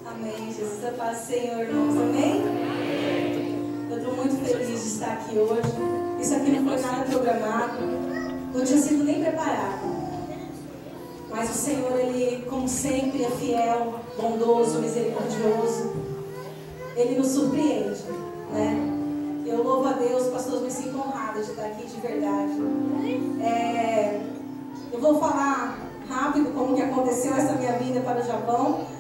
Amém, Jesus, a paz do Senhor, irmãos, amém? Eu estou muito feliz de estar aqui hoje. Isso aqui não foi nada programado, não tinha sido nem preparado. Mas o Senhor, Ele, como sempre, é fiel, bondoso, misericordioso. Ele nos surpreende, né? Eu louvo a Deus, pastor, me sinto honrada de estar aqui de verdade. Eu vou falar rápido como que aconteceu essa minha vinda para o Japão.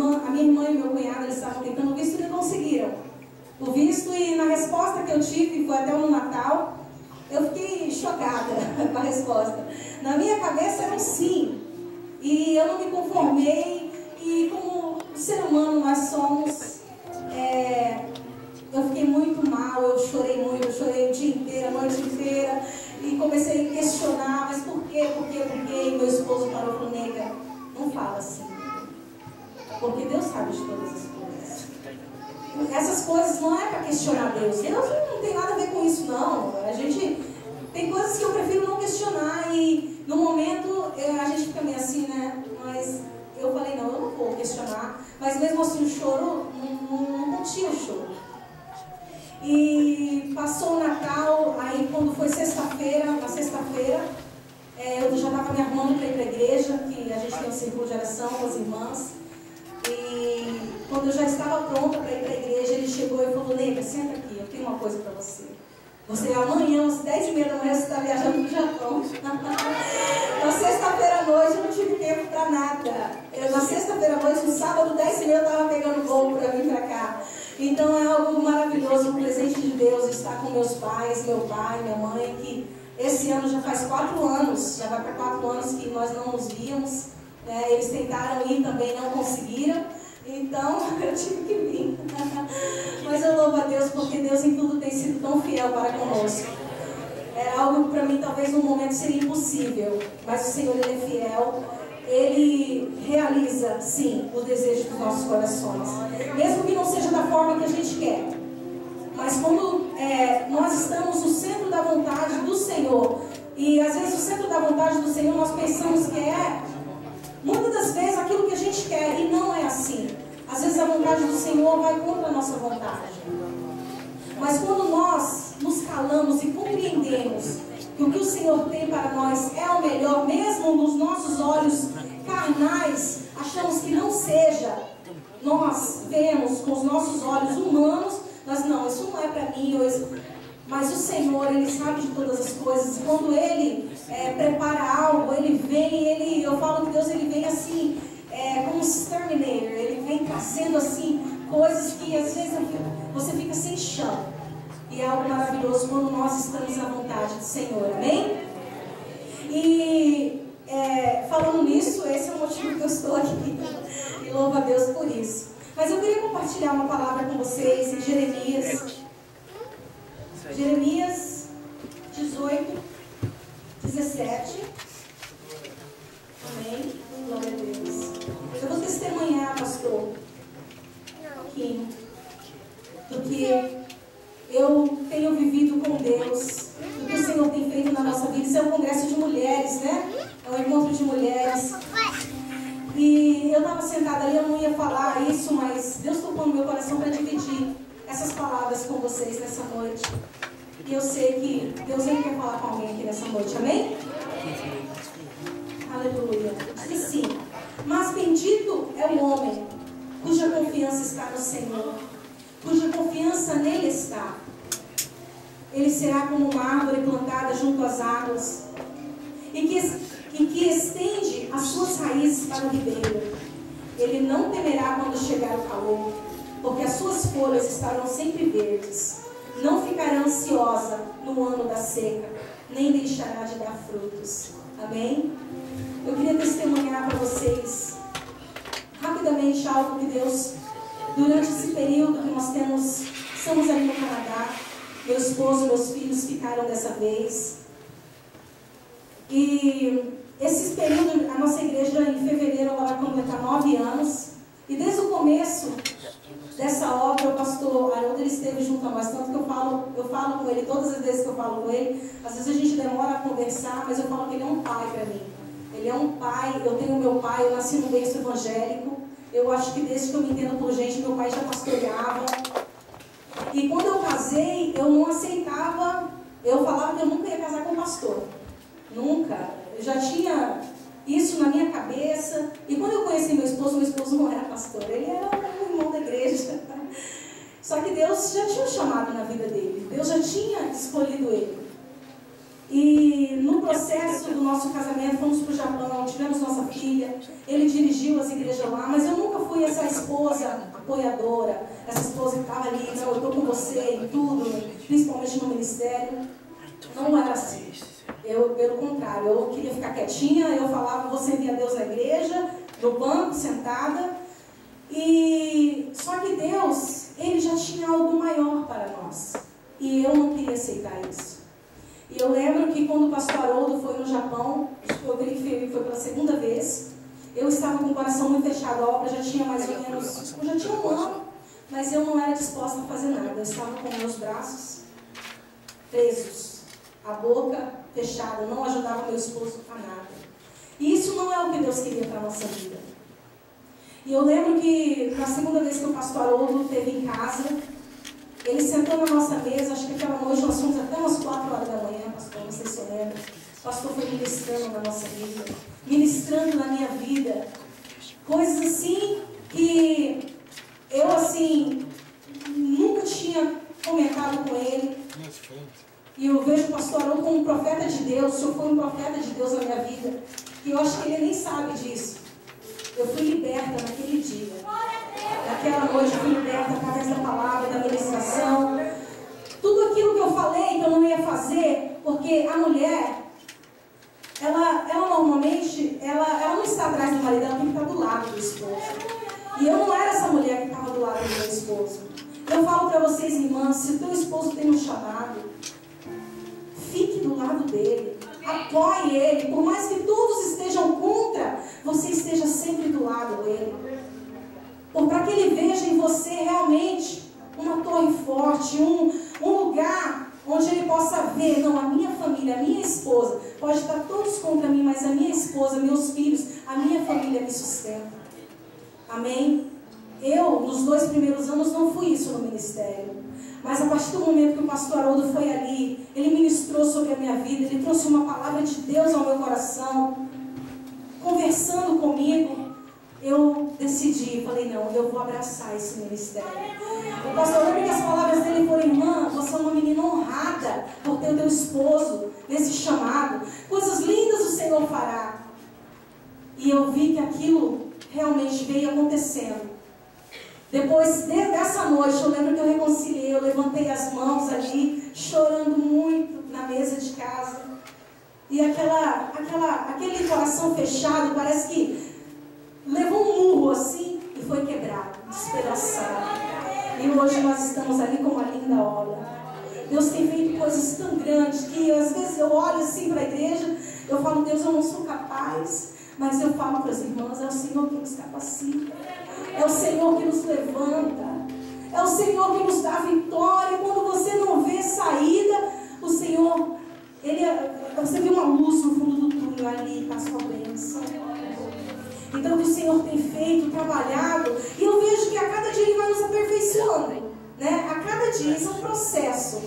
A minha irmã e meu cunhado, eles estavam tentando o visto e não conseguiram o visto, e na resposta que eu tive, foi até no Natal, eu fiquei chocada com a resposta. Na minha cabeça era um sim, e eu não me conformei, e como ser humano nós somos, eu fiquei muito mal, eu chorei muito, eu chorei o dia inteiro, a noite inteira, e comecei a questionar, mas por quê? E meu esposo parou e falou: nega, não fala assim, porque Deus sabe de todas as coisas. Essas coisas não é para questionar Deus. Deus não tem nada a ver com isso, não. A gente tem coisas que eu prefiro não questionar, e no momento a gente fica meio assim, né? Mas eu falei: não, eu não vou questionar. Mas mesmo assim o choro não continha o choro. E passou o Natal, aí quando foi na sexta-feira, eu já estava me arrumando para ir para a igreja, que a gente tem um círculo de oração com as irmãs. E quando eu já estava pronta para ir para a igreja, ele chegou e falou: nega, senta aqui, eu tenho uma coisa para você. Você amanhã, às 10h30 da manhã, você está viajando para o Japão. Na sexta-feira à noite eu não tive tempo para nada. Na sexta-feira à noite, no sábado, 10h30, eu estava pegando voo para vir para cá. Então é algo maravilhoso, um presente de Deus estar com meus pais, meu pai, minha mãe, que esse ano já faz 4 anos, já vai para 4 anos que nós não nos víamos, né? Eles tentaram ir também, não conseguiram, então eu tive que vir. Mas eu louvo a Deus, porque Deus em tudo tem sido tão fiel para conosco. Era algo que para mim talvez no momento seria impossível, mas o Senhor, Ele é fiel. Ele realiza, sim, o desejo dos nossos corações, mesmo que não seja da forma que a gente quer. Mas quando nós estamos no centro da vontade do Senhor, e às vezes o centro da vontade do Senhor nós pensamos que muitas das vezes, aquilo que a gente quer, e não é assim. Às vezes a vontade do Senhor vai contra a nossa vontade. Mas quando nós nos calamos e compreendemos que o que o Senhor tem para nós é o melhor, mesmo nos nossos olhos carnais, achamos que não seja, nós vemos com os nossos olhos humanos, nós não, isso não é para mim, mas o Senhor, Ele sabe de todas as coisas, e quando Ele prepara algo, Ele vem, eu falo que Deus, Ele vem assim, como um exterminator, Ele vem trazendo assim, coisas que às vezes você fica sem chão. E é algo maravilhoso quando nós estamos à vontade do Senhor, amém? E falando nisso, esse é o motivo que eu estou aqui. E louvo a Deus por isso. Mas eu queria compartilhar uma palavra com vocês em Jeremias 18, 17. Amém? Glória a Deus. Eu vou testemunhar, pastor, aqui, do que eu tenho vivido com Deus, o que o Senhor tem feito na nossa vida. Isso é um congresso de mulheres, né? É um encontro de mulheres. E eu estava sentada ali, eu não ia falar isso, mas Deus tocou no meu coração para dividir essas palavras com vocês nessa noite. E eu sei que Deus, Ele quer falar com alguém aqui nessa noite, amém? Aleluia. Diz assim: mas bendito é o homem cuja confiança está no Senhor, cuja confiança nele está. Ele será como uma árvore plantada junto às águas, e que estende as suas raízes para o ribeiro. Ele não temerá quando chegar o calor, porque as suas folhas estarão sempre verdes. Não ficará ansiosa no ano da seca, nem deixará de dar frutos. Amém? Eu queria testemunhar para vocês rapidamente algo que Deus, durante esse período que nós estamos ali no Canadá, meu esposo, meus filhos ficaram dessa vez. E esse período, a nossa igreja em fevereiro ela vai completar 9 anos. E desde o começo dessa obra, o pastor Haroldo, ele esteve junto a nós, tanto que eu falo com ele, todas as vezes que eu falo com ele, às vezes a gente demora a conversar, mas eu falo que ele é um pai para mim. Ele é um pai, eu tenho meu pai, eu nasci no berço evangélico. Eu acho que desde que eu me entendo por gente, meu pai já pastoreava. E quando eu casei, eu não aceitava, eu falava que eu nunca ia casar com pastor. Nunca. Eu já tinha isso na minha cabeça. E quando eu conheci meu esposo não era pastor, ele era um irmão da igreja. Só que Deus já tinha um chamado na vida dele. Deus já tinha escolhido ele. E no processo do nosso casamento, fomos para o Japão, tivemos nossa filha. Ele dirigiu as igrejas lá, mas eu nunca fui essa esposa apoiadora, essa esposa que estava ali, não, eu estou com você em tudo, principalmente no ministério. Não era assim. Eu, pelo contrário, eu queria ficar quietinha, eu falava, vou servir a Deus na igreja, no banco, sentada. E só que Deus, Ele já tinha algo maior para nós. E eu não queria aceitar isso. E eu lembro que quando o pastor Haroldo foi no Japão, eu verifiquei, foi pela segunda vez, eu estava com o coração muito fechado, a obra já tinha mais ou menos, já tinha um ano, mas eu não era disposta a fazer nada. Eu estava com meus braços presos, a boca fechada, não ajudava meu esposo a nada. E isso não é o que Deus queria para a nossa vida. E eu lembro que na segunda vez que o pastor Haroldo esteve em casa, ele sentou na nossa mesa, acho que aquela noite nós fomos até umas 4 horas da manhã, pastor, não sei se eu lembro. O pastor foi ministrando na nossa vida, ministrando na minha vida. Coisas assim que eu, assim, nunca tinha comentado com ele. E eu vejo o pastor Haroldo como um profeta de Deus. O senhor foi um profeta de Deus na minha vida. E eu acho que ele nem sabe disso. Eu fui liberta naquele dia. Naquela noite eu fui liberta através da palavra, da ministração. Tudo aquilo que eu falei que eu não ia fazer, porque a mulher, ela normalmente, ela não está atrás do marido, ela tem que estar do lado do esposo. E eu não era essa mulher que estava do lado do meu esposo. Eu falo para vocês, irmãs, se o teu esposo tem um chamado, fique do lado dele, apoie ele, por mais que todos estejam contra, você esteja sempre do lado dele, para que ele veja em você realmente uma torre forte, um lugar onde ele possa ver, não, a minha família, a minha esposa, pode estar todos contra mim, mas a minha esposa, meus filhos, a minha família me sustenta. Amém? Eu, nos 2 primeiros anos, não fui isso no ministério. Mas a partir do momento que o pastor Haroldo foi ali, ele ministrou sobre a minha vida, ele trouxe uma palavra de Deus ao meu coração, conversando comigo, eu decidi, falei, não, eu vou abraçar esse ministério. O pastor, lembra que as palavras dele foram, irmã, você é uma menina honrada por ter o teu esposo nesse chamado. Coisas lindas o Senhor fará. E eu vi que aquilo realmente veio acontecendo. Depois dessa noite, eu lembro que eu reconciliei, eu levantei as mãos ali, chorando muito na mesa de casa. E aquele coração fechado, parece que levou um murro assim e foi quebrado, despedaçado. E hoje nós estamos ali com uma linda obra. Deus tem feito coisas tão grandes que às vezes eu olho assim para a igreja, eu falo, Deus, eu não sou capaz. Mas eu falo para as irmãs, é o Senhor que nos capacita. É o Senhor que nos levanta. É o Senhor que nos dá vitória. Quando você não vê saída, o Senhor, você vê uma luz no fundo do túnel ali, com a sua bênção. Então o Senhor tem feito, trabalhado. E eu vejo que a cada dia Ele vai nos aperfeiçoando, né? A cada dia, isso é um processo.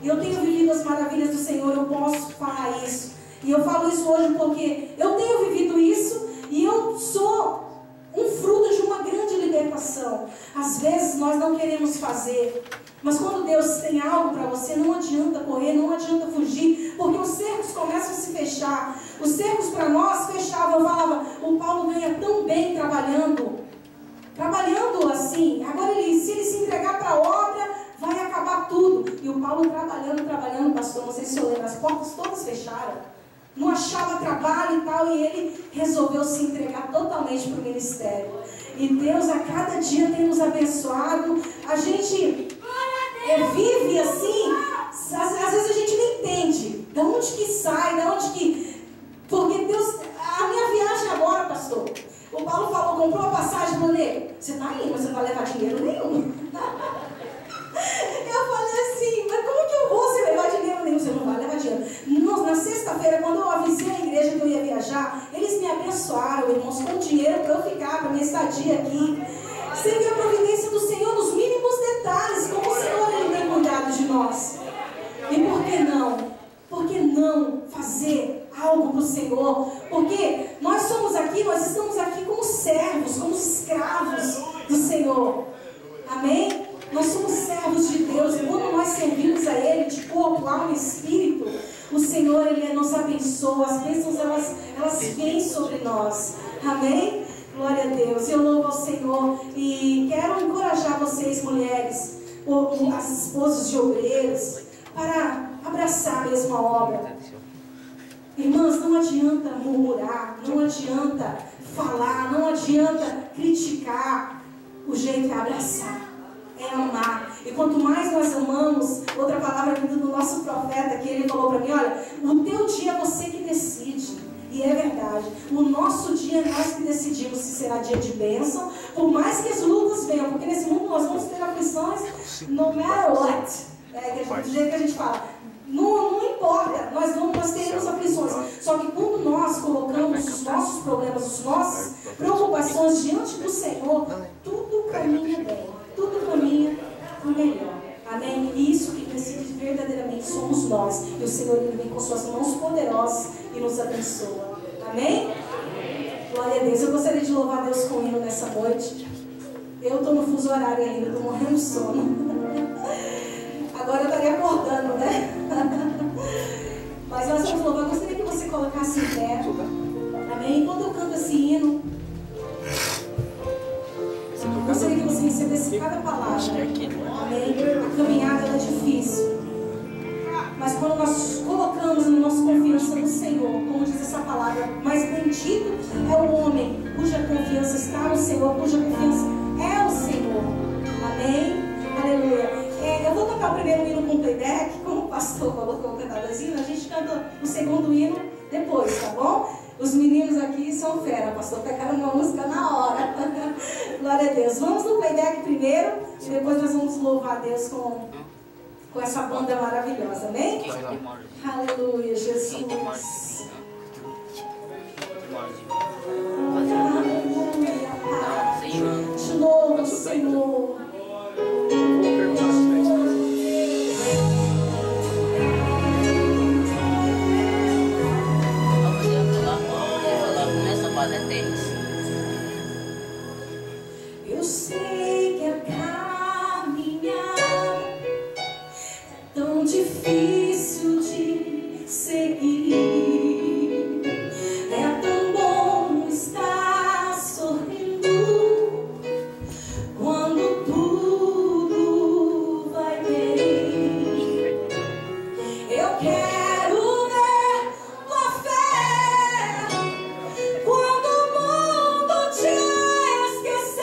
E eu tenho vivido as maravilhas do Senhor, eu posso falar isso. E eu falo isso hoje porque eu tenho vivido isso e eu sou um fruto de uma grande libertação. Às vezes nós não queremos fazer, mas quando Deus tem algo para você, não adianta correr, não adianta fugir, porque os cercos começam a se fechar. Os cercos para nós fechavam. Eu falava, o Paulo ganha tão bem trabalhando assim. Agora se ele se entregar para a obra, vai acabar tudo. E o Paulo trabalhando, pastor, não sei se eu lembro, as portas todas fecharam. Não achava trabalho e tal, e ele resolveu se entregar totalmente para o ministério. E Deus a cada dia tem nos abençoado. A gente vive assim, às vezes a gente não entende de onde que sai, de onde que... Porque Deus, a minha viagem agora, pastor, o Paulo falou, comprou uma passagem, falei, você está indo, mas você não vai levar dinheiro nenhum. Eu falei assim, mas como que eu vou sem levar dinheiro nenhum? Você não vai levar dinheiro. Na sexta-feira, quando eu avisei a igreja que eu ia viajar, eles com dinheiro para eu ficar, para minha estadia aqui. Você vê a providência do Senhor nos mínimos detalhes, como o Senhor ele tem cuidado de nós. E por que não? Por que não fazer algo para o Senhor? Porque nós estamos aqui como servos, como escravos do Senhor. Amém? Nós somos servos de Deus. E quando nós servimos a Ele de corpo, alma e espírito, o Senhor, Ele nos abençoa. As bênçãos, elas vêm sobre nós. Amém? Glória a Deus. Eu louvo ao Senhor. E quero encorajar vocês, mulheres, as esposas de obreiros, para abraçar a mesma obra. Irmãs, não adianta murmurar, não adianta falar, não adianta criticar. O jeito é abraçar, é amar. E quanto mais nós amamos, outra palavra vinda do nosso profeta, que ele falou para mim, olha, o teu dia é você que decide. E é verdade, o nosso dia é nós que decidimos se será dia de bênção, por mais que as lutas venham, porque nesse mundo nós vamos ter aflições, no matter what, do jeito que a gente fala. Não importa, nós teremos aflições. Só que quando nós colocamos os nossos problemas, as nossas preocupações diante do Senhor, tudo caminha bem, tudo caminha para o melhor. Amém? E isso que decide verdadeiramente somos nós. E o Senhor ele vem com suas mãos poderosas e nos abençoa. Amém? Glória a Deus. Eu gostaria de louvar a Deus com o hino nessa noite. Eu estou no fuso horário ainda, estou morrendo de sono. Agora eu estaria acordando, né? Mas nós vamos louvar. Eu gostaria que você colocasse em pé. Amém? Enquanto eu canto esse hino, eu gostaria que você recebesse cada palavra. Amém? A caminhada é difícil. Mas quando nós colocamos a nossa confiança no Senhor, como diz essa palavra, mais bendito é o homem cuja confiança está no Senhor, cuja confiança é o Senhor. Amém? Aleluia. Eu vou tocar o primeiro hino com playback, como o pastor falou que eu vou cantar 2 hinos, a gente canta o segundo hino depois, tá bom? Os meninos aqui são fera, pastor, pegaram uma música na hora. Glória a Deus. Vamos no playback primeiro e depois nós vamos louvar a Deus com essa banda maravilhosa, amém? Aleluia, Jesus. Aleluia, Pai. De novo, Senhor. Eu sei que a caminhada é tão difícil de seguir. É tão bom estar sorrindo quando tudo vai bem. Eu quero ver tua fé quando o mundo te esquecer.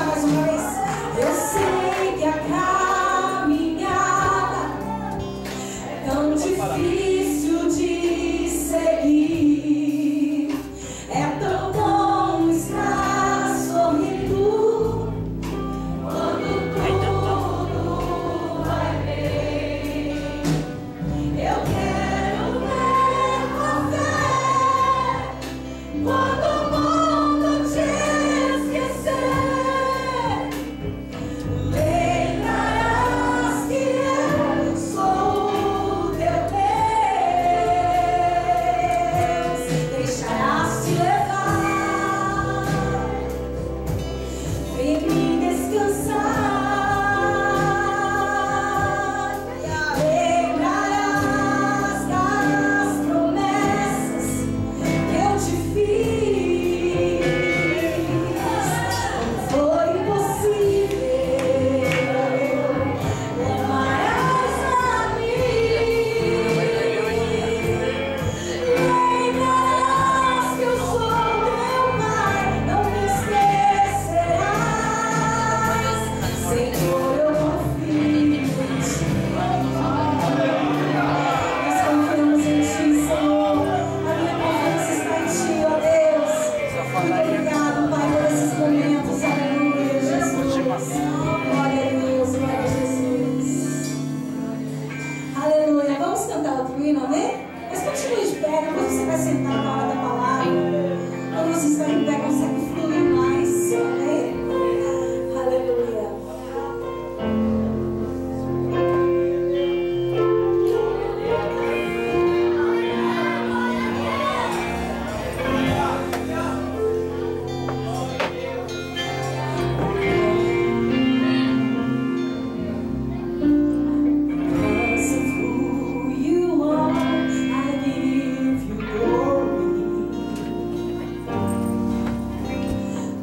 cantar mais uma vez. Eu sei que a caminhada é tão difícil de seguir. É tão bom estar sorrindo quando tudo vai bem. Eu quero ver você quando o mundo te esquecer. Lembrarás que eu sou o teu Deus. Deixarás te levar, vem me descansar. Lembrarás das promessas que eu te fiz. Não foi impossível, amarás a mim. Lembrarás que eu sou teu Pai, não me esquecerás. Senhor, eu confio em ti. Nós confiamos em ti, Senhor. A minha confiança está em ti, ó Deus. Muito obrigado, Pai, por esses momentos. Aleluia, Jesus. Glória a Deus, glória a Jesus. Aleluia. Vamos cantar outro hino, amém? Mas continue de pé, depois você vai sentar na hora da palavra. Quando você está em pé, consegue fluir mais, amém? Aleluia. Because of who you are, I give you glory.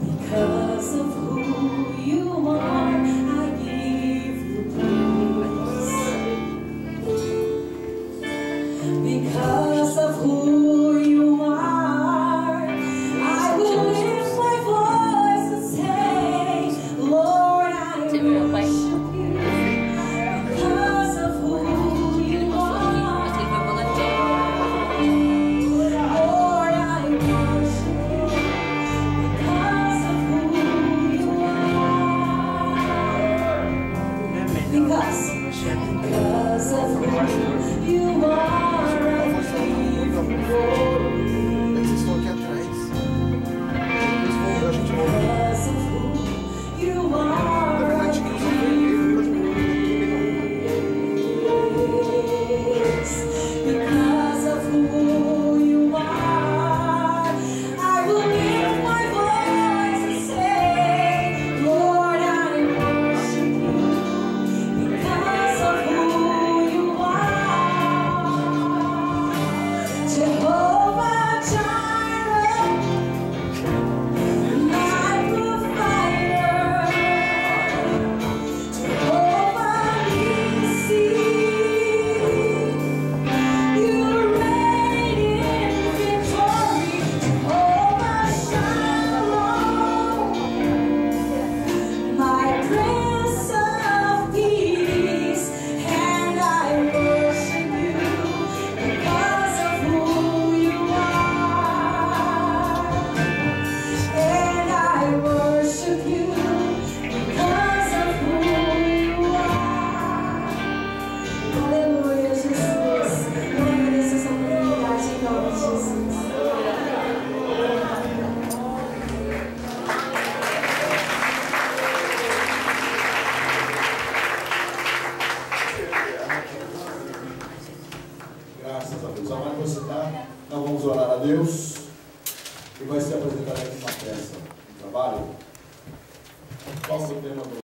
Because of who you are, I give you praise. Because of who you are, I will lift my voice and say, Lord, I worship you. Because of who you are, Lord, I worship you. Because of who you are. Because of who you are, I give you glory. Vocês estão aqui atrás. Eles vão ver a gente voltar. Because of who you Na are, I verdade, give eles vão ver you praise. because of who you are, I will lift my voice and say, Lord, I worship you. Because of who you are, Jehovah Jireh, my provider. Jehovah Nissi, you reign in victory. Jehovah Shalom, my Prince of Peace, and I worship you because of who you are. And I worship you because of who you are. Aleluia, Jesus. Eu agradeço essa oportunidade em nome de Jesus. Graças a Deus. Aonde você está, nós vamos orar a Deus e vai ser apresentada aqui uma peça, um trabalho. Qual é o tema do